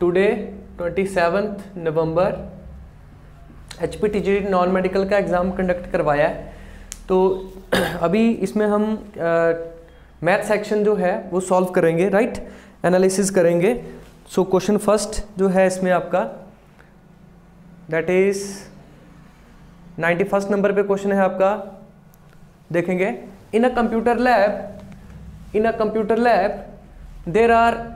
Today 27 नवंबर HPTGT non medical का exam conduct करवाया है। तो अभी इसमें हम मैथ सेक्शन जो है वो सॉल्व करेंगे, राइट, एनालिसिस करेंगे। सो क्वेश्चन फर्स्ट जो है इसमें आपका दैट इज 91 नंबर पे क्वेश्चन है आपका। देखेंगे, in a computer lab there are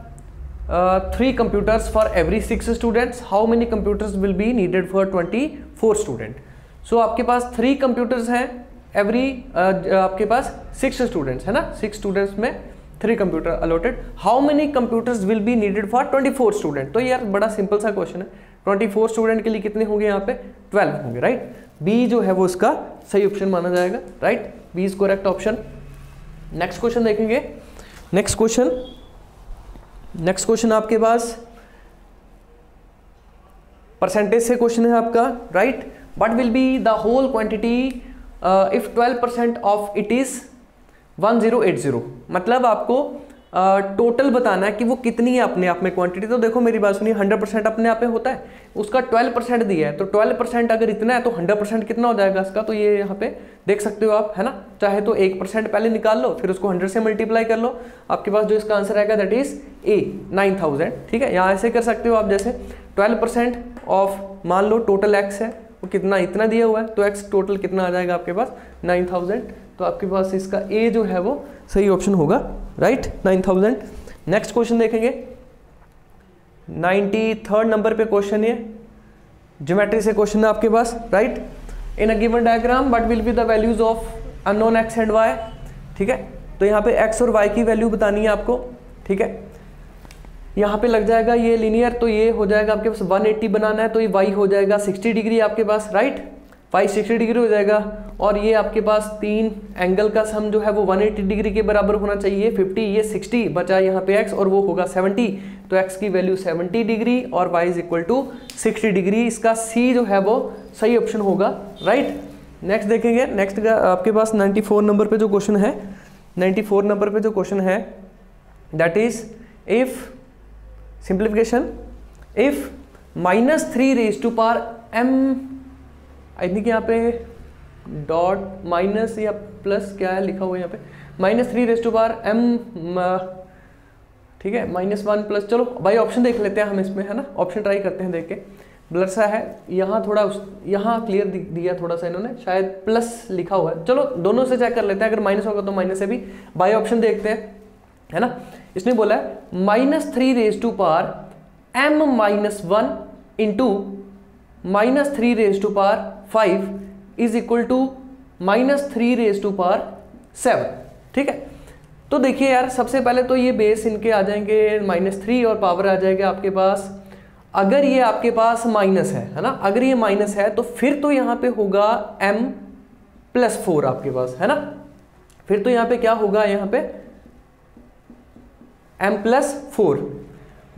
3 computers for every 6 students. How many computers will be needed for 24 student? So आपके पास 3 computers हैं every आपके पास 6 students है ना, 6 students में 3 computer allotted. How many computers will be needed for 24 student? तो यार बड़ा simple सा क्वेश्चन है। 24 स्टूडेंट के लिए कितने होंगे यहाँ पे? 12 होंगे, राइट। बी जो है वो इसका सही ऑप्शन माना जाएगा, right, B is correct option. Next question देखेंगे। नेक्स्ट क्वेश्चन आपके पास परसेंटेज से क्वेश्चन है आपका, right. What will be the whole quantity if 12% of it is 1080? मतलब आपको टोटल बताना है कि वो कितनी है अपने आप में क्वांटिटी। तो देखो मेरी बात सुनिए, 100% अपने आप में होता है, उसका 12% दिया है, तो 12% अगर इतना है तो 100% कितना हो जाएगा इसका? तो ये यहाँ पे देख सकते हो आप, है ना। चाहे तो 1% पहले निकाल लो, फिर उसको 100 से मल्टीप्लाई कर लो, आपके पास जो इसका आंसर आएगा दैट इज ए 9000। ठीक है, यहाँ ऐसे कर सकते हो आप, जैसे 12% ऑफ मान लो टोटल एक्स है, वो कितना इतना दिया हुआ है, तो एक्स टोटल कितना आ जाएगा आपके पास? 9000। तो आपके पास इसका ए जो है वो सही ऑप्शन होगा, राइट, 9000। नेक्स्ट क्वेश्चन देखेंगे, 93rd नंबर पे क्वेश्चन है, ज्योमेट्री से क्वेश्चन है आपके पास, right. In a given diagram what will be the values of unknown x and y? ठीक है, तो यहाँ पे एक्स और वाई की वैल्यू बतानी है आपको, ठीक है। यहाँ पे लग जाएगा ये लीनियर, तो ये हो जाएगा आपके पास 180 बनाना है, तो ये वाई हो जाएगा 60 डिग्री आपके पास, राइट, वाई 60 डिग्री हो जाएगा। और ये आपके पास 3 एंगल का सम जो है वो 180 डिग्री के बराबर होना चाहिए। 50 ये 60 बचा यहाँ पे एक्स, और वो होगा 70, तो एक्स की वैल्यू 70 डिग्री और Y is equal to 60 degree. इसका सी जो है वो सही ऑप्शन होगा, राइट। नेक्स्ट देखेंगे, नेक्स्ट आपके पास 94 नंबर पे जो क्वेश्चन है, 94 नंबर पे जो क्वेश्चन है that is if simplification, if -3 raise to power m, I think यहाँ पे डॉट माइनस या प्लस क्या है लिखा हुआ है यहाँ पे, -3 रेज टू पावर m, ठीक है, -1 प्लस, चलो भाई ऑप्शन देख लेते हैं हम इसमें, है ना, ऑप्शन ट्राई करते हैं देख के। ब्लर सा है यहाँ थोड़ा, यहाँ क्लियर दिया थोड़ा सा इन्होंने, शायद प्लस लिखा हुआ है। चलो दोनों से चेक कर लेते हैं, अगर माइनस होगा तो माइनस से भी। बाई ऑप्शन देखते हैं, है ना। इसने बोला है -3 raise to power m-1 into -3 raise to power 5 is equal to -3 raise to power 7। ठीक है, तो देखिए यार, सबसे पहले तो ये बेस इनके आ जाएंगे -3 और पावर आ जाएगा आपके पास। अगर ये आपके पास माइनस है ना, अगर ये माइनस है तो फिर तो यहाँ पे होगा m+4 आपके पास, है ना। फिर तो यहाँ पे क्या होगा, यहाँ पे m+4,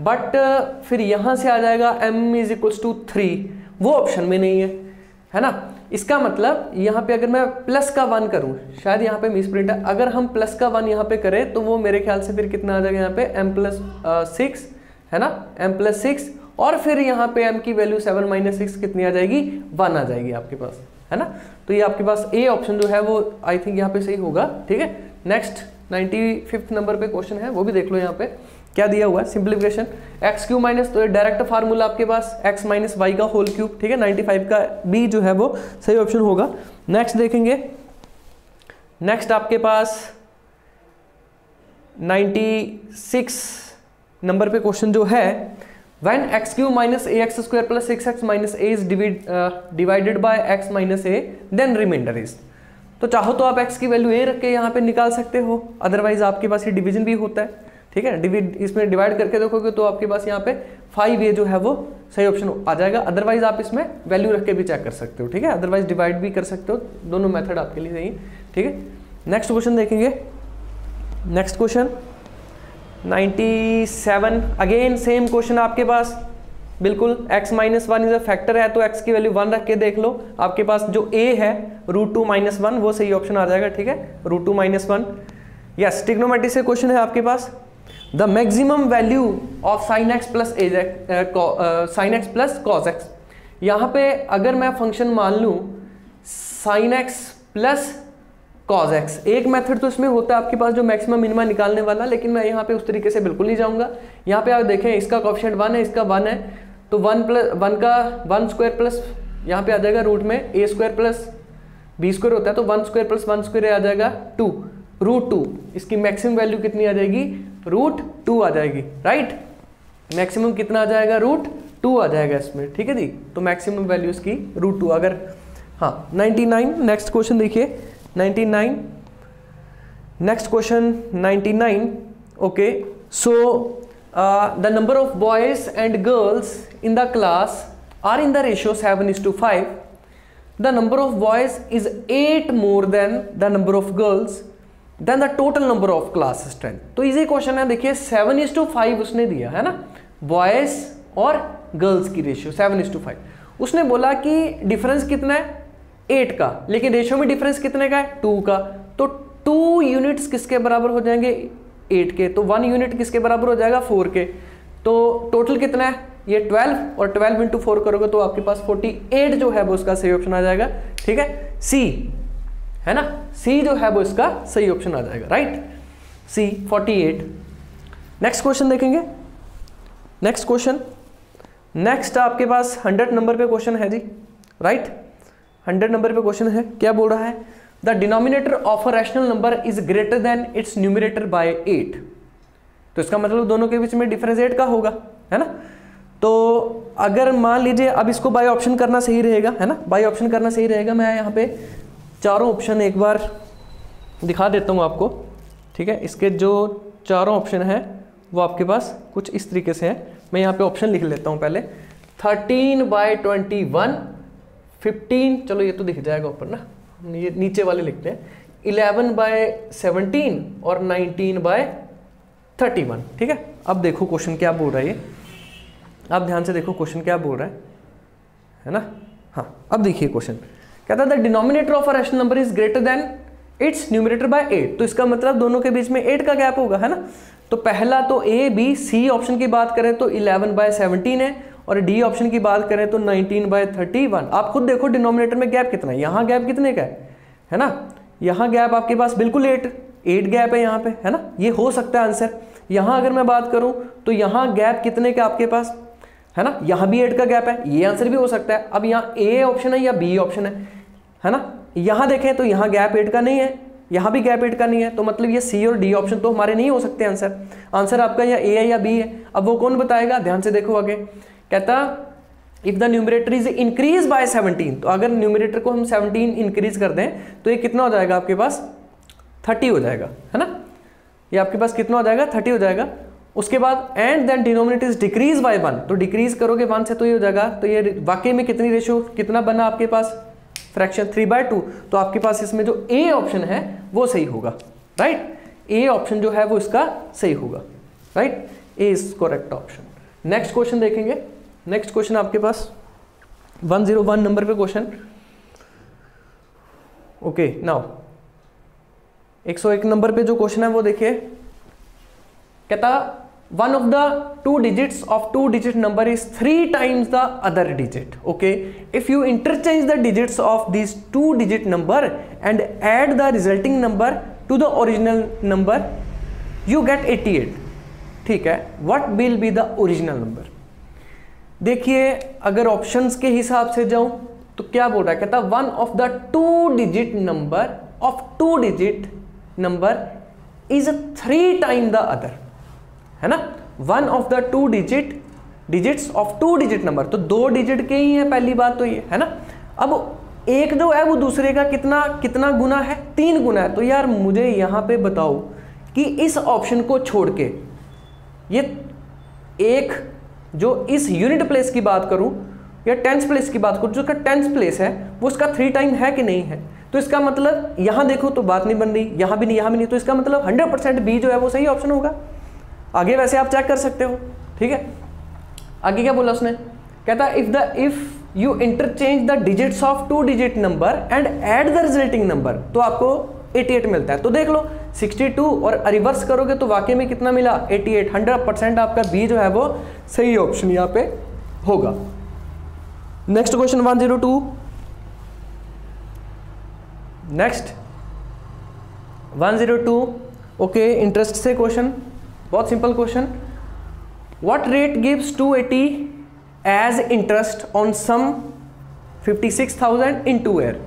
बट फिर यहाँ से आ जाएगा m इज इक्वल्स टू 3, वो ऑप्शन में नहीं है ना। इसका मतलब यहाँ पे अगर मैं प्लस का 1 करूँ, शायद यहाँ पे मिसप्रिंट है, अगर हम प्लस का 1 यहाँ पे करें तो वो मेरे ख्याल से फिर कितना आ जाएगा यहाँ पे m+6, है ना, m+6, और फिर यहाँ पे m की वैल्यू 7 - 6 कितनी आ जाएगी? 1 आ जाएगी आपके पास, है ना। तो ये आपके पास ए ऑप्शन जो है वो आई थिंक यहाँ पे सही होगा, ठीक है। नेक्स्ट 95th नंबर पे क्वेश्चन है, वो भी देख लो यहाँ पे क्या दिया हुआ है। सिंप्लीफिकेशन x³ माइनस, तो डायरेक्ट फार्मूला आपके पास x - y का होल क्यूब, ठीक है। 95 का बी जो है वो सही ऑप्शन होगा। नेक्स्ट देखेंगे, नेक्स्ट आपके पास 96 नंबर पे क्वेश्चन जो है, when x³ - ax² + 6x - a is divided by x - a then remainder is. तो चाहो तो आप x की वैल्यू a रख के यहाँ पे निकाल सकते हो, अदरवाइज आपके पास ये डिवीजन भी होता है, ठीक है। इसमें डिवाइड करके देखोगे तो आपके पास यहाँ पे 5a जो है वो सही ऑप्शन आ जाएगा। अदरवाइज आप इसमें वैल्यू रख के भी चेक कर सकते हो, ठीक है। अदरवाइज डिवाइड भी कर सकते हो, दोनों मेथड आपके लिए सही है, ठीक है। नेक्स्ट क्वेश्चन देखेंगे, next question 97, again same question आपके पास, बिल्कुल x - 1 इज अ फैक्टर है, तो x की वैल्यू 1 रख के देख लो। आपके पास जो a है √2 - 1 वो सही ऑप्शन आ जाएगा, ठीक है, √2 - 1। यस, ट्रिग्नोमेट्री से क्वेश्चन है आपके पास। The maximum value of sine x plus sine x plus cos x. यहाँ पे अगर मैं फंक्शन मान लूँ sine x plus cos x, एक मेथड तो इसमें होता है आपके पास जो मैक्सिमम मिनिमा निकालने वाला, लेकिन मैं यहाँ पे उस तरीके से बिल्कुल नहीं जाऊँगा। यहाँ पे आप देखें इसका कोएफिशिएंट 1 है, इसका 1 है, तो 1 का 1 स्क्वायर प्लस यहाँ पे आ जाएगा रूट में a square plus b square होता है, तो 1 स्क्वायर प्लस 1 स्क्वायर आ जाएगा 2 रूट 2। इसकी मैक्सिमम वैल्यू कितनी आ जाएगी? रूट 2 आ जाएगी, राइट। मैक्सिमम कितना आ जाएगा? रूट 2 आ जाएगा इसमें, ठीक है जी। तो मैक्सिमम वैल्यू इसकी रूट 2। अगर हाँ 99 नेक्स्ट क्वेश्चन देखिए 99 next question 99। Okay so the number of boys and girls in the class are in the ratio 7:5। the number of boys is 8 more than the number of girls, then the total number of class strength। तो easy question है, देखिए 7:5 उसने दिया है ना, boys और girls की ratio 7:5। उसने बोला कि डिफरेंस कितना है? 8 का, लेकिन रेशियो में डिफरेंस कितने का है? 2 का। तो 2 यूनिट्स किसके बराबर हो जाएंगे? 8 के। तो 1 यूनिट किसके बराबर हो जाएगा? 4 के। तो टोटल कितना है? ये 12, और 12 इंटू 4 करोगे तो आपके पास 48 जो है वो उसका सही ऑप्शन आ जाएगा, ठीक है। सी है ना, सी जो है वो इसका सही ऑप्शन आ जाएगा, राइट। सी 48। नेक्स्ट क्वेश्चन देखेंगे। नेक्स्ट क्वेश्चन, नेक्स्ट आपके पास 100 नंबर पे क्वेश्चन है जी, राइट। 100 नंबर पे क्वेश्चन है, क्या बोल रहा है? The denominator of a rational number is greater than it's numerator bye 8। तो इसका मतलब दोनों के बीच में डिफरेंस 8 का होगा, है ना। तो अगर मान लीजिए अब इसको बाय ऑप्शन करना सही रहेगा, है ना, बाय ऑप्शन करना सही रहेगा। मैं यहाँ पे चारों ऑप्शन एक बार दिखा देता हूँ आपको, ठीक है। इसके जो चारों ऑप्शन हैं वो आपके पास कुछ इस तरीके से हैं। मैं यहाँ पे ऑप्शन लिख लेता हूँ पहले। 13/21, 15, चलो ये तो दिख जाएगा ऊपर ना, ये नीचे वाले लिखते हैं। 11/17 और 19/31, ठीक है। अब देखो क्वेश्चन क्या बोल रहा है ये, आप ध्यान से देखो क्वेश्चन क्या बोल रहा है ना। हाँ अब देखिए क्वेश्चन कहता है the denominator of a rational number is greater than it's numerator bye 8। तो इसका मतलब दोनों के बीच में 8 का गैप होगा, है ना। तो पहला तो ए बी सी ऑप्शन की बात करें तो 11/17 है, और डी ऑप्शन की बात करें तो 19/31। आप खुद देखो डिनोमिनेटर में गैप कितना है, यहाँ गैप कितने का है ना। यहाँ गैप आपके पास बिल्कुल 8 गैप है यहाँ पे, है ना। ये हो सकता है आंसर। यहाँ अगर मैं बात करूँ तो यहाँ गैप कितने का आपके पास, है ना। यहाँ भी 8 का गैप है, ये आंसर भी हो सकता है। अब यहाँ ए ऑप्शन है या बी ऑप्शन है ना। यहाँ देखें तो यहाँ गैप 8 का नहीं है, यहाँ भी गैप 8 का नहीं है, तो मतलब ये सी और डी ऑप्शन तो हमारे नहीं हो सकते आंसर। आंसर आपका या ए है या बी है। अब वो कौन बताएगा? ध्यान से देखो आगे, कहता if the numerator is increase by 17। तो अगर न्यूमरेटर को हम 17 इंक्रीज कर दें तो ये कितना हो जाएगा आपके पास? 30 हो जाएगा, है ना। ये आपके पास कितना हो जाएगा? 30 हो जाएगा। उसके बाद and than denominator is decrease by 1। तो डिक्रीज करोगे 1 से तो ये हो जाएगा। तो ये वाकई में कितनी रेशियो, कितना बना आपके पास? फ्रैक्शन 3/2। तो आपके पास इसमें जो ए ऑप्शन है वो सही होगा, राइट। ए ऑप्शन जो है वो इसका सही होगा, right. A is correct option. Next question देखेंगे। नेक्स्ट क्वेश्चन आपके पास 101 नंबर पे क्वेश्चन। ओके नाउ 101 नंबर पे जो क्वेश्चन है वो देखिए, कहता one of the 2 digits of 2-digit number is 3 times the other digit. Okay, if you interchange the digits of these 2-digit number and add the resulting number to the original number, you get 88. ठीक है, what will be the original number? देखिए अगर options के हिसाब से जाऊं तो क्या बोल रहा है? कहता one of the 2-digit number of 2-digit number is 3 times the other, है ना। One of the 2 digits of 2-digit number, तो 2 डिजिट के ही है, पहली बात तो ये है ना। अब एक जो है वो दूसरे का कितना गुना है? 3 गुना है। तो यार मुझे यहाँ पे बताओ कि इस ऑप्शन को छोड़ के ये एक जो इस यूनिट प्लेस की बात करूँ या टेंस प्लेस की बात करूँ, जो इसका टेंस प्लेस है वो इसका 3 टाइम है कि नहीं है। तो इसका मतलब यहाँ देखो तो बात नहीं बन रही, यहाँ भी नहीं, यहाँ भी नहीं। तो इसका मतलब 100% बी जो है वो सही ऑप्शन होगा। आगे वैसे आप चेक कर सकते हो, ठीक है। आगे क्या बोला उसने? कहता if you interchange the digits of 2-digit number and add the resulting number, तो आपको 88 मिलता है। तो देख लो 62 और रिवर्स करोगे तो वाकई में कितना मिला 88। 100% आपका बी जो है वो सही ऑप्शन यहाँ पे होगा। Next question 102। Next 102 okay, interest से क्वेश्चन, बहुत simple question. What rate gives 280 as interest on sum 56,000 in 2 year.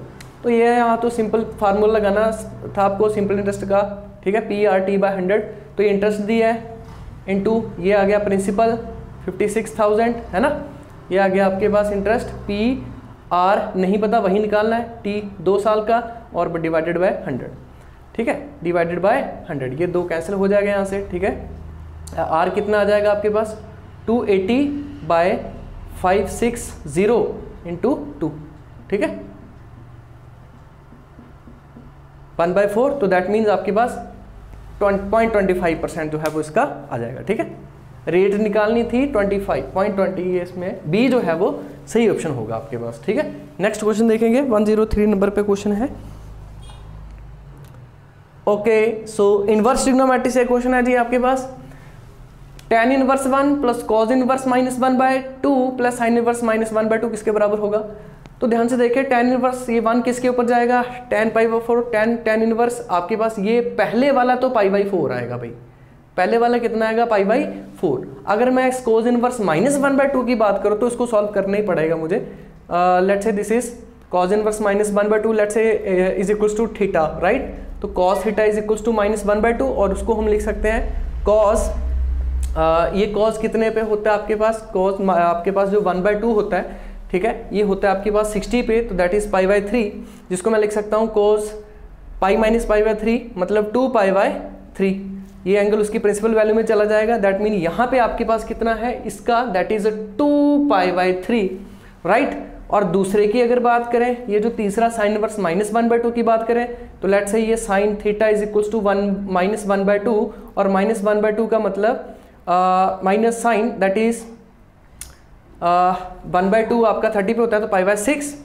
तो ये यहाँ तो सिंपल फार्मूला लगाना था आपको सिंपल इंटरेस्ट का, ठीक है, PRT/100। तो ये इंटरेस्ट दिया है इनटू ये आ गया प्रिंसिपल 56,000 है ना, ये आ गया आपके पास इंटरेस्ट, PR नहीं पता वही निकालना है, T 2 साल का और डिवाइडेड बाय 100, ठीक है, डिवाइडेड बाय 100, ये 2 कैंसिल हो जाएगा यहाँ से, ठीक है। R कितना आ जाएगा आपके पास 280/560 इंटू 2, ठीक है, 1/4। तो दैट मीन्स आपके पास 0.25% जो है वो इसका आ जाएगा, ठीक है। रेट निकालनी थी 25.20, ये इसमें बी जो है वो सही ऑप्शन होगा आपके पास, ठीक है। नेक्स्ट क्वेश्चन देखेंगे 103 नंबर पे क्वेश्चन है। ओके, सो इनवर्स ट्रिग्नोमेट्री से क्वेश्चन है जी आपके पास। tan inverse 1 plus cos inverse -1/2 plus sin inverse -1/2 किसके बराबर होगा। तो ध्यान से देखिए, tan इनवर्स ये 1 किसके ऊपर जाएगा, tan π/4, tan इनवर्स आपके पास ये पहले वाला तो π/4 आएगा भाई, पहले वाला कितना आएगा π/4। अगर मैं cos इनवर्स -1/2 की बात करूँ तो इसको सॉल्व करना ही पड़ेगा मुझे। Let's say this is cos inverse -1/2 let's say is equals to theta, right. तो cos theta is equals to -1/2 और उसको हम लिख सकते हैं cos, ये cos कितने पे होता है आपके पास, cos आपके पास जो 1/2 होता है, ठीक है, ये होता है आपके पास 60 पे, तो दैट इज π/3, जिसको मैं लिख सकता हूँ cos π - π/3 मतलब 2π/3। ये एंगल उसकी प्रिंसिपल वैल्यू में चला जाएगा, दैट मीन यहाँ पे आपके पास कितना है इसका, दैट इज 2π/3, राइट। और दूसरे की अगर बात करें, ये जो तीसरा साइन इनवर्स -1/2 की बात करें, तो लेट्स से ये sine theta is equals to -1/2 और -1/2 का मतलब माइनस साइन दैट इज 1/2 आपका 30 पे होता है तो π/6।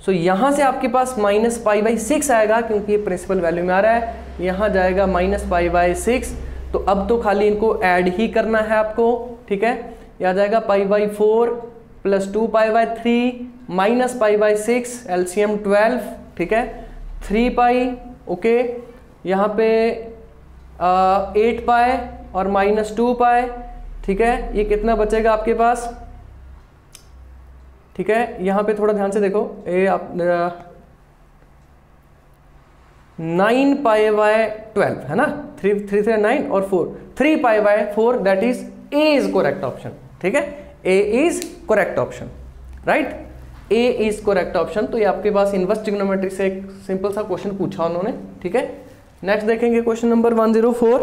सो यहाँ से आपके पास -π/6 आएगा क्योंकि ये प्रिंसिपल वैल्यू में आ रहा है, यहाँ जाएगा -π/6। तो अब तो खाली इनको ऐड ही करना है आपको, ठीक है। ये आ जाएगा π/4 प्लस 2π/3 माइनस π/6, LCM 12, ठीक है, 3π, ओके, यहाँ पे 8π और -2π, ठीक है। ये कितना बचेगा आपके पास, ठीक है। यहाँ पे थोड़ा ध्यान से देखो, ये आप 9π/12 है ना, 3 9 और 4 3π/4 that is A is correct option, ठीक है, A is correct option, right, A is correct option. तो ये आपके पास इनवर्स ट्रिग्नोमेट्री से एक सिंपल सा क्वेश्चन पूछा उन्होंने, ठीक है। नेक्स्ट देखेंगे question number 104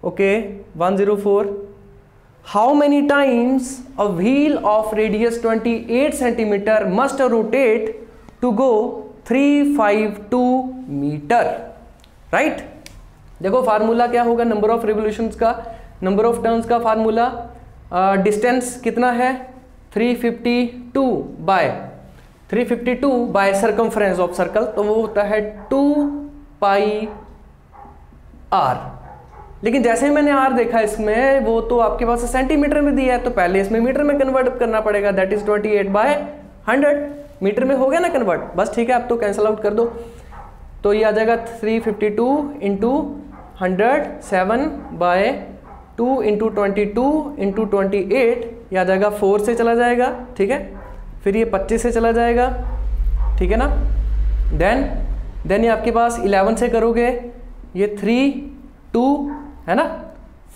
okay 104। How many times a wheel of radius 28 centimetre must rotate to go 352 metre, right. देखो फार्मूला क्या होगा, नंबर ऑफ रिवोल्यूशंस का, नंबर ऑफ टर्न्स का फार्मूला, डिस्टेंस कितना है 352 बाय सर्कमफ्रेंस ऑफ सर्कल, तो वो होता है 2πr। लेकिन जैसे ही मैंने r देखा इसमें, वो तो आपके पास सेंटीमीटर में दिया है, तो पहले इसमें मीटर में कन्वर्ट करना पड़ेगा, दैट इज 28/100 मीटर में हो गया ना कन्वर्ट, बस ठीक है। आप तो कैंसिल आउट कर दो, तो ये आ जाएगा 352 इंटू 100 7/2 इंटू 22 इंटू 28, ये आ जाएगा 4 से चला जाएगा, ठीक है, फिर ये 25 से चला जाएगा, ठीक है ना। देन ये आपके पास 11 से करोगे, ये 3 2 है ना,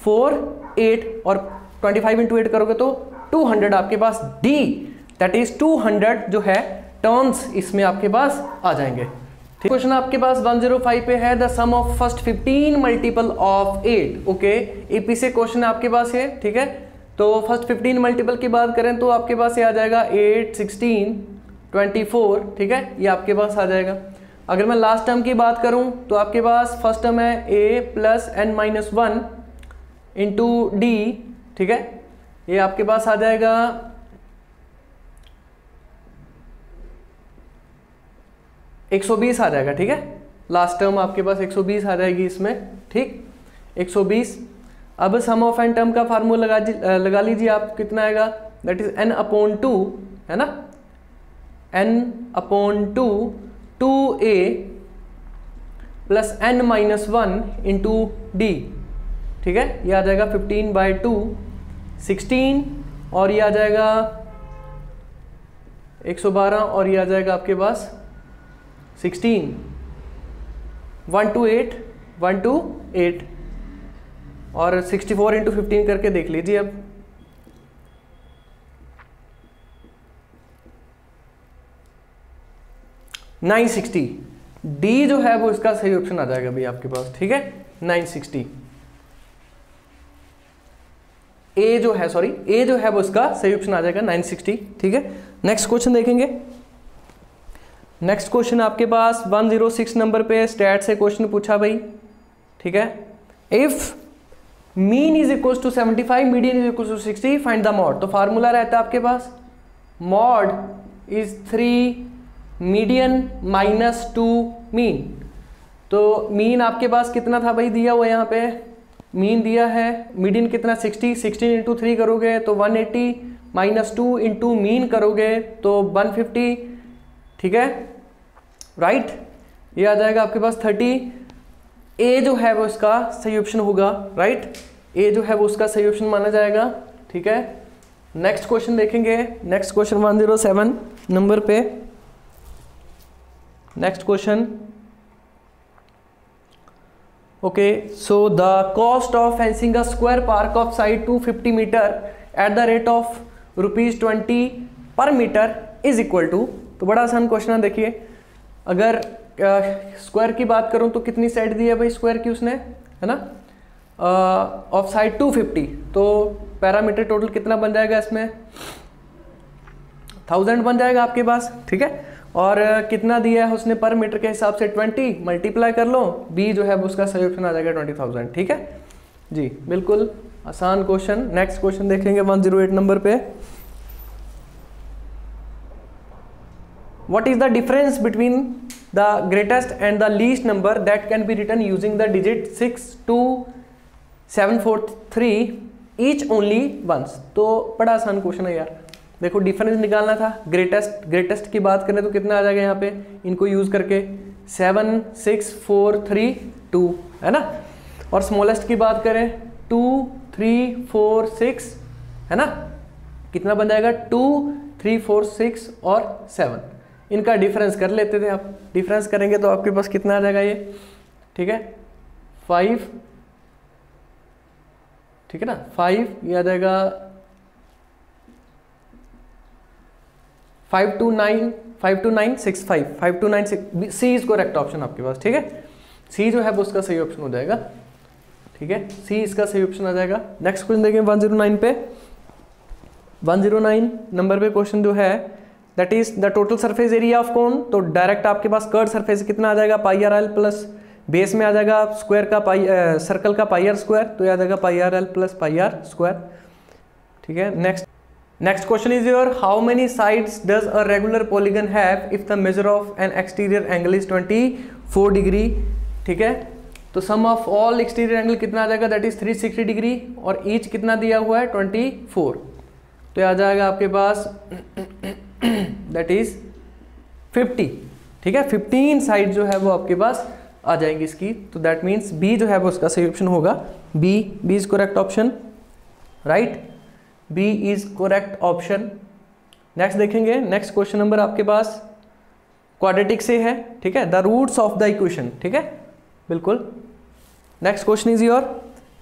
4 8 और 25 इंटू 8 करोगे तो 200 आपके पास डी, दैट इज 200 जो है टर्न्स इसमें आपके पास आ जाएंगे। क्वेश्चन आपके पास 105 पे है, the sum of first 15 multiple of 8, okay, AP से क्वेश्चन आपके पास है, ठीक है। तो फर्स्ट 15 मल्टीपल की बात करें तो आपके पास ये आ जाएगा 8 16 24, ठीक है, ये आपके पास आ जाएगा। अगर मैं लास्ट टर्म की बात करूं तो आपके पास फर्स्ट टर्म है a plus n-1 into D, ठीक है, ये आपके पास आ जाएगा 120 आ जाएगा, ठीक है। लास्ट टर्म आपके पास 120 आ जाएगी इसमें, ठीक, 120। अब सम ऑफ एन टर्म का फार्मूला लगा लीजिए आप, कितना आएगा, दैट इज n/2, है ना, n/2 2a plus n-1 into d, ठीक है। ये आ जाएगा 15/2 16, और ये आ जाएगा 112, और ये आ जाएगा आपके पास 16, 1 to 8 और 64 इंटू 15 करके देख लीजिए अब। $960 डी जो है वो इसका सही ऑप्शन आ जाएगा भाई आपके पास, ठीक है। 960 ए जो है वो इसका सही ऑप्शन आ जाएगा 960, ठीक है। नेक्स्ट क्वेश्चन देखेंगे। नेक्स्ट क्वेश्चन आपके पास 106 नंबर पे स्टैट से क्वेश्चन पूछा भाई, ठीक है। If mean is equal to 75, median is equal to 60, find the mode. तो फार्मूला रहता है आपके पास mode is 3 median minus 2 mean. तो मीन आपके पास कितना था भाई, दिया हुआ यहाँ पे मीन दिया है, मीडियन कितना 60, 16 इंटू 3 करोगे तो 180, माइनस 2 इंटू मीन करोगे तो 150, ठीक है, राइट। ये आ जाएगा आपके पास 30। ए जो है वो इसका सही ऑप्शन होगा, राइट। ए जो है वो उसका सही ऑप्शन माना जाएगा, ठीक है। नेक्स्ट क्वेश्चन देखेंगे। नेक्स्ट क्वेश्चन 107 नंबर पे। Next question, okay, so the cost of fencing a square park of side 250 metre at the rate of ₹20 per metre is equal to. तो बड़ा आसान क्वेश्चन है, देखिए अगर स्क्वायर की बात करूं तो कितनी साइड दी है भाई स्क्वायर की उसने, है ना, ऑफ साइड 250, तो पैरामीटर टोटल कितना बन जाएगा इसमें 1000 बन जाएगा आपके पास, ठीक है। और कितना दिया है उसने पर मीटर के हिसाब से 20, मल्टीप्लाई कर लो, बी जो है उसका सही ऑप्शन आ जाएगा 20,000, ठीक है जी, बिल्कुल आसान क्वेश्चन। नेक्स्ट क्वेश्चन देखेंगे 108 नंबर पे। What is the difference between the greatest and the least number that can be written using the digit 6, 2, 7, 4, 3 each only once? तो बड़ा आसान क्वेश्चन है यार। देखो डिफरेंस निकालना था, ग्रेटेस्ट की बात करें तो कितना आ जाएगा यहाँ पे इनको यूज करके 7, 6, 4, 3, 2, है ना। और स्मॉलेस्ट की बात करें 2, 3, 4, 6, है ना, कितना बन जाएगा 2, 3, 4, 6 और 7। इनका डिफरेंस कर लेते थे आप, डिफरेंस करेंगे तो आपके पास कितना आ जाएगा ये, ठीक है 5, ठीक है ना 5, ये आ जाएगा 52965, 5296, सी इज करेक्ट ऑप्शन आपके पास, ठीक है। सी जो है वो उसका सही ऑप्शन हो जाएगा, ठीक है, सी इसका सही ऑप्शन आ जाएगा। नेक्स्ट क्वेश्चन देखें 109 पे। 109 नंबर पे क्वेश्चन जो है that is the total surface area of cone. तो डायरेक्ट आपके पास कर्व सरफेस कितना आ जाएगा πr/l प्लस बेस में आ जाएगा स्क्वायर का सर्कल का πr स्क्वायर, तो आ जाएगा πr/l प्लस πr स्क्वायर, ठीक है। Next question is your how many sides does a regular polygon have if the measure of N exterior angle is 24 degree, ठीक है। तो सम ऑफ ऑल एक्सटीरियर एंगल कितना आ जाएगा that is 360 degree, और each कितना दिया हुआ है 24, तो आ जाएगा आपके पास दैट इज 50, ठीक है। 15 साइड जो है वो आपके पास आ जाएंगी इसकी, तो दैट मीन्स बी जो है वो उसका सही ऑप्शन होगा, B is correct option, right, B is correct option. Next देखेंगे। नेक्स्ट क्वेश्चन नंबर आपके पास क्वाड्रेटिक से है, ठीक है, the roots of the equation, ठीक है, बिल्कुल। Next question is your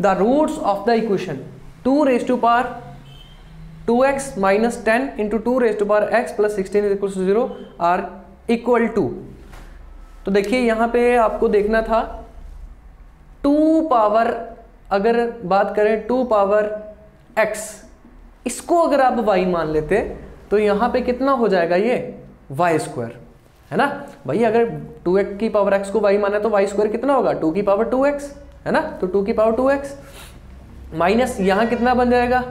the roots of the equation 2⁻2x minus 10 into 2⁻x plus 16 is equal to 0 are equal to. तो देखिए यहाँ पे आपको देखना था 2 पावर, अगर बात करें 2 पावर x, इसको अगर आप y मान लेते तो यहाँ पे कितना हो जाएगा ये y स्क्वायर, है ना भाई। अगर 2x की पावर x को y माना तो y स्क्वायर कितना होगा 2 की पावर 2x, है ना, तो 2 की पावर 2x माइनस यहाँ कितना बन जाएगा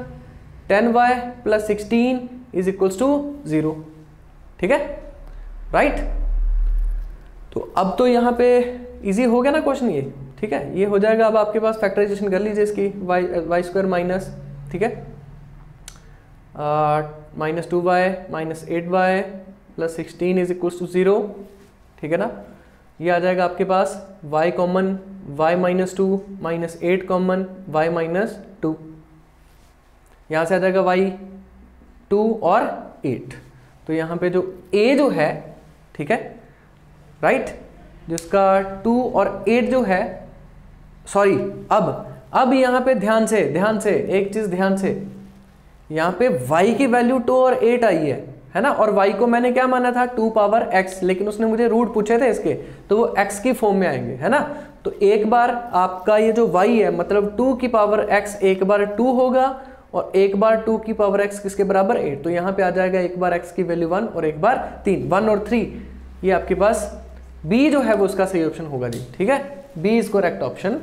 10y plus 16 is equals to 0, ठीक है, राइट। तो अब तो यहाँ पे इजी हो गया ना क्वेश्चन ये, ठीक है, ये हो जाएगा। अब आपके पास फैक्टराइजेशन कर लीजिए इसकी, वाई स्क्वायर माइनस, ठीक है, -2y minus 8y plus 16 is equals to 0, ठीक है ना। ये आ जाएगा आपके पास y common, y -2 minus 8 common, y -2, यहाँ से आ जाएगा y 2 और 8। तो यहाँ पे जो a जो है, ठीक है, राइट, जिसका 2 और 8 जो है, सॉरी, अब यहाँ पे ध्यान से एक चीज ध्यान से, यहाँ पे y की वैल्यू 2 और 8 आई है ना, और y को मैंने क्या माना था 2 पावर x, लेकिन उसने मुझे रूट पूछे थे इसके, तो वो x की फॉर्म में आएंगे, है ना। तो एक बार आपका ये जो y है, मतलब 2 की पावर x एक बार 2 होगा और एक बार 2 की पावर x किसके बराबर 8, तो यहाँ पे आ जाएगा एक बार x की वैल्यू 1 और एक बार 3, 1 और 3। ये आपके पास b जो है वो उसका सही ऑप्शन होगा जी, ठीक है, b is correct option,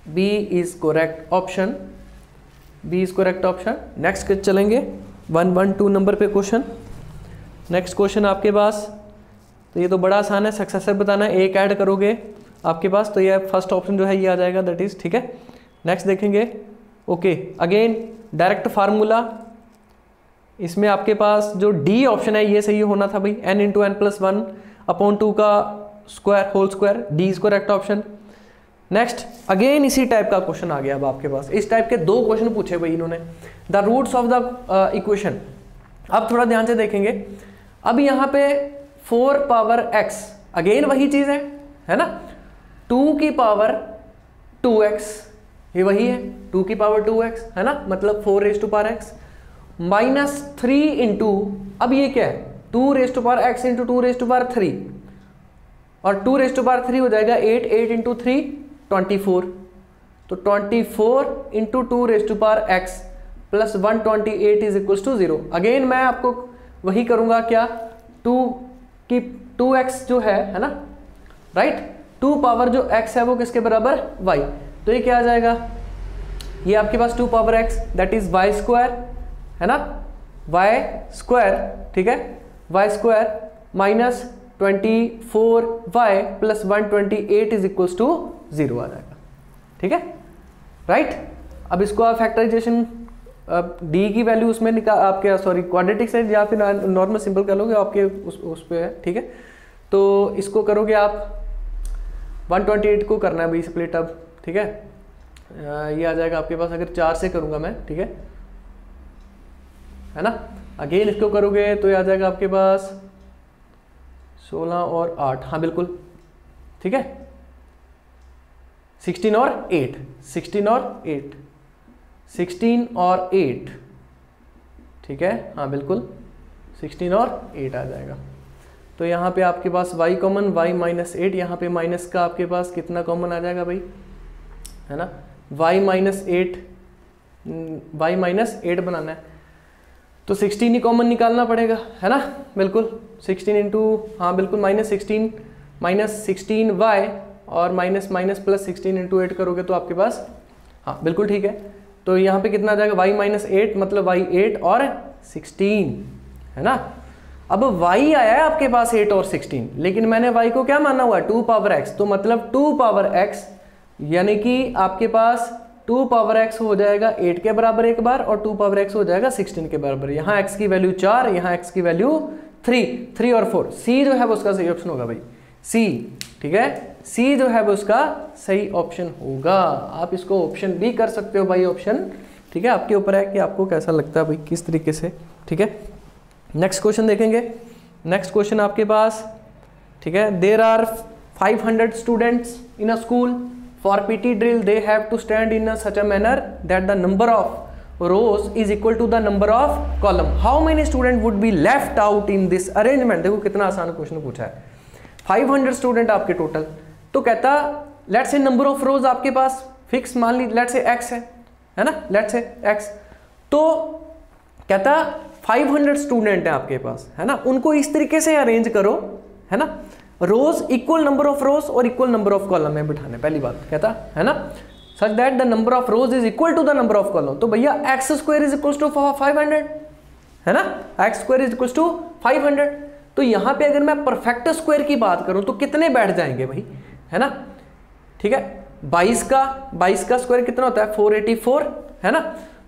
b is correct option, B is correct option. Next चलेंगे 112 नंबर पे क्वेश्चन। नेक्स्ट क्वेश्चन आपके पास, तो ये तो बड़ा आसान है, सक्सेसर बताना है, एक ऐड करोगे आपके पास, तो ये फर्स्ट ऑप्शन जो है ये आ जाएगा, दैट इज, ठीक है। नेक्स्ट देखेंगे, ओके, अगेन डायरेक्ट फार्मूला, इसमें आपके पास जो डी ऑप्शन है ये सही होना था भाई, n into n plus 1 upon 2 का square whole square, D is correct option. Next again इसी टाइप का क्वेश्चन आ गया अब आपके पास, इस टाइप के 2 क्वेश्चन पूछे भाई इन्होंने, the roots of the equation. अब थोड़ा ध्यान से देखेंगे, अब यहाँ पे 4 पावर x, अगेन वही चीज है ना, 2 की पावर 2x, ये वही है 2 की पावर 2x, है ना, मतलब 4 raise to power x minus 3 into, अब ये क्या है 2 raise to power x into 2 raise to power 3, और 2 रेज टू पावर 3 हो जाएगा 8 इंटू 3 24, तो 24 into 2 raise to power x plus 128 is equals to 0। Again मैं आपको वही करूंगा, क्या 2x जो है ना, राइट, 2 पावर जो x है वो किसके बराबर y, तो ये क्या आ जाएगा, ये आपके पास 2 power x that is y square, है ना, y स्क्वायर, ठीक है, y square minus 24y plus 128 is equals to 0 आ जाएगा, ठीक है, राइट। अब इसको आप फैक्टराइजेशन d की वैल्यू उसमें निकाल, आपके सॉरी क्वाड्रेटिक से या फिर नॉर्मल सिंपल कर लोगे, आपके उस पे है, ठीक है। तो इसको करोगे आप 128 को करना है भाई स्प्लिट अब, ठीक है, ये आ जाएगा आपके पास, अगर 4 से करूंगा मैं, ठीक है ना, अगेन इसको करोगे तो ये आ जाएगा आपके पास 16 और 8, हाँ बिल्कुल, ठीक है, 16 और 8, 16 और 8, 16 और 8, ठीक है, हाँ बिल्कुल 16 और 8 आ जाएगा। तो यहाँ पे आपके पास y कॉमन, y माइनस 8, यहाँ पे माइनस का आपके पास कितना कॉमन आ जाएगा भाई, है ना, y माइनस 8 बनाना है, तो 16 ही कॉमन निकालना पड़ेगा, है ना, बिल्कुल 16 इंटू, हाँ बिल्कुल माइनस 16 y और माइनस प्लस 16 इंटू 8 करोगे तो आपके पास, हाँ बिल्कुल ठीक है। तो यहाँ पे कितना आ जाएगा y माइनस 8, मतलब y 8 और 16, है ना। अब y आया है आपके पास 8 और 16, लेकिन मैंने y को क्या माना हुआ है 2 पावर x, तो मतलब 2 पावर x यानी कि आपके पास 2 पावर x हो जाएगा 8 के बराबर एक बार, और 2 पावर x हो जाएगा 16 के बराबर, यहाँ x की वैल्यू 4, यहाँ x की वैल्यू 3 और 4, c जो है वो उसका सही ऑप्शन होगा भाई, c, ठीक है, c जो है वो उसका सही ऑप्शन होगा। आप इसको ऑप्शन भी कर सकते हो भाई, ऑप्शन, ठीक है, आपके ऊपर है कि आपको कैसा लगता है भाई, किस तरीके से, ठीक है। नेक्स्ट क्वेश्चन देखेंगे, नेक्स्ट क्वेश्चन आपके पास, ठीक है, there are 500 students in a school, for PT drill they have to stand in such a manner that the number of rows is equal to the number of column, how many student would be left out in this arrangement. देखो कितना आसान question पूछा है, 500 student आपके total, तो कहता let's say number of रोज आपके पास fix मान ली, लेट्स से x है ना, लेट्स से x, तो कहता 500 स्टूडेंट है आपके पास, है ना, उनको इस तरीके से अरेंज करो, है ना, रोज इक्वल नंबर ऑफ रोज और इक्वल नंबर ऑफ कॉलम में बिठाने, पहली बात कहता, है ना, such that the number of rows is equal to the number of column, तो भैया x square is equal to 500, है ना, x square is equal to 500, तो यहाँ पे अगर मैं परफेक्ट स्क्वायर की बात करूँ तो कितने बैठ जाएंगे भाई, है ना, ठीक है। 22 का स्क्वायर कितना होता है 484, है ना।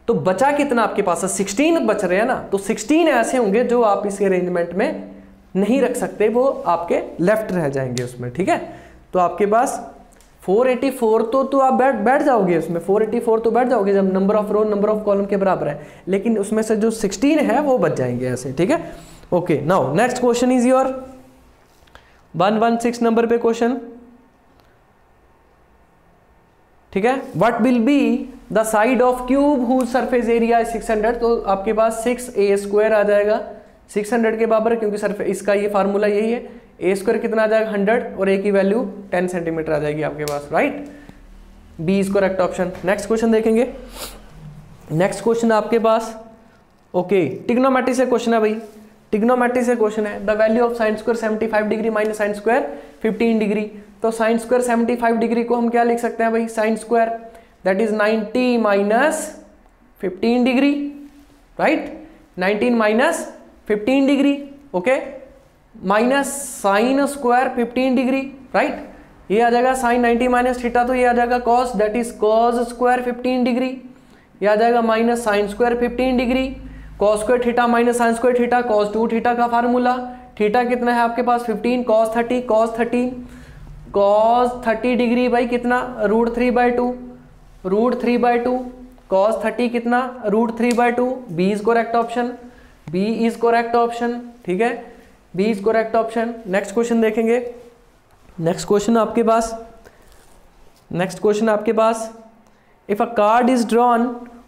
तो बचा कितना आपके पास, 16 बच रहे हैं ना। तो 16 ऐसे होंगे जो आप इस अरेंजमेंट में नहीं रख सकते, वो आपके लेफ्ट रह जाएंगे उसमें, ठीक है। तो आपके पास 484 तो आप बैठ जाओगे उसमें, 484 तो बैठ जाओगे जब number of row number of column के बराबर है, लेकिन उसमें से जो 16 है वो बच जाएंगे ऐसे, ठीक है। Okay, now next question is your 116 number पे क्वेश्चन, ठीक है। What will be the side of cube whose surface area is 600। तो आपके पास 6a² आ जाएगा 600 के बराबर, क्योंकि सरफेस इसका ये फार्मूला यही है। a² कितना आ जाएगा 100 और a की वैल्यू 10 सेंटीमीटर आ जाएगी आपके पास, right. B is correct option. Next question देखेंगे। नेक्स्ट क्वेश्चन आपके पास ओके ट्रिग्नोमेट्री से क्वेश्चन है भाई, ट्रिग्नोमेट्री से क्वेश्चन है। The value of sine square 75 degree minus sine square 15 degree. तो साइन स्क्वायर 75 डिग्री को हम क्या लिख सकते हैं भाई, sine square that is 90 minus 15 degree, right. 19 minus 15 degree, okay, minus sine square 15 degree, right. ये आ जाएगा साइन 90 माइनस थीटा, तो ये आ जाएगा cos that is cos square 15 degree. ये आ जाएगा minus sine square 15 degree, cos square theta minus sine square theta, cos 2 theta का फार्मूला। थीटा कितना है आपके पास 15, कॉस 30, कॉस 30 डिग्री भाई कितना √3/2, √3/2, कॉस 30 कितना √3/2। B is correct option, B is correct option, ठीक है, B is correct option. Next question देखेंगे। नेक्स्ट क्वेश्चन आपके पास if a card is drawn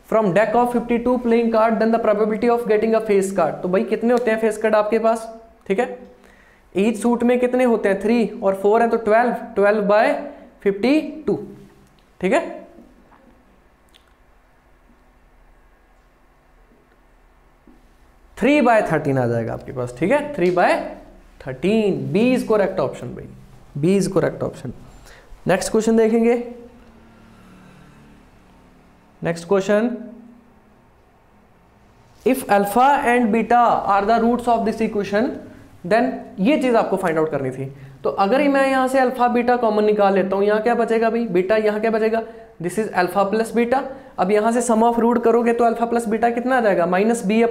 from deck of 52 playing card then the probability of getting a face card. तो भाई कितने होते हैं फेस कार्ड आपके पास, ठीक है। ईच सूट में कितने होते हैं 3 और 4 है तो 12/52, ठीक है। थ्री बाय 13 आ जाएगा आपके पास, ठीक है, 3/13। बी इज करेक्ट ऑप्शन भाई, B is correct option. Next question देखेंगे। Next question, if alpha and beta are the roots of this equation then, ये चीज आपको फाइंड आउट करनी थी। तो अगर मैं यहां से अल्फा बीटा कॉमन निकाल लेता हूं, यहां क्या बचेगा भाई, बीटा, यहां क्या बचेगा, this is alpha plus beta. अब यहां से सम ऑफ रूट करोगे तो अल्फा प्लस बीटा कितना आ जाएगा, -b/a,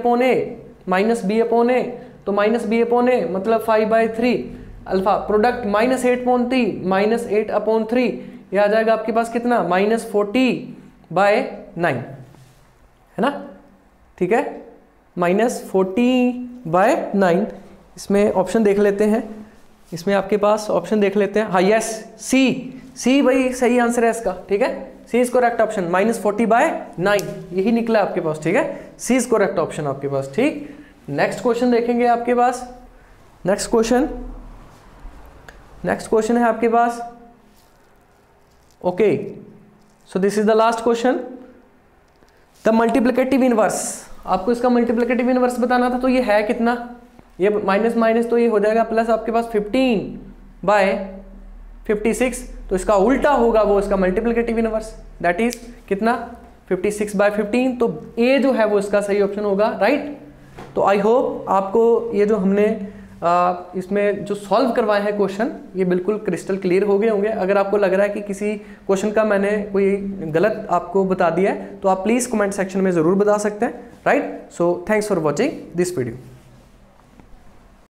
-b/a, तो -b/a मतलब 5/3 अल्फा, प्रोडक्ट -8/3 -8/3, ये आ जाएगा आपके पास कितना -40/9, है ना, ठीक है, -40/9। इसमें ऑप्शन देख लेते हैं, इसमें आपके पास ऑप्शन देख लेते हैं। हाँ यस, सी भाई सही आंसर है इसका, ठीक है, सी इज करेक्ट ऑप्शन, -40/9 यही निकला आपके पास, ठीक है, सी इज करेक्ट ऑप्शन आपके पास, ठीक। नेक्स्ट क्वेश्चन देखेंगे आपके पास। नेक्स्ट क्वेश्चन है आपके पास okay, so this is the last question, the multiplicative inverse. आपको इसका मल्टीप्लिकेटिव इनवर्स बताना था, तो ये है कितना, ये माइनस माइनस तो ये हो जाएगा प्लस आपके पास 15/56, तो इसका उल्टा होगा वो इसका मल्टीप्लिकेटिव इनवर्स, दैट इज कितना 56/15। तो ए जो है वो इसका सही ऑप्शन होगा, राइट। तो आई होप आपको ये जो हमने इसमें जो सॉल्व करवाए हैं क्वेश्चन, ये बिल्कुल क्रिस्टल क्लियर हो गए होंगे। अगर आपको लग रहा है कि किसी क्वेश्चन का मैंने कोई गलत आपको बता दिया है तो आप प्लीज़ कमेंट सेक्शन में ज़रूर बता सकते हैं, right. So thanks for watching this video.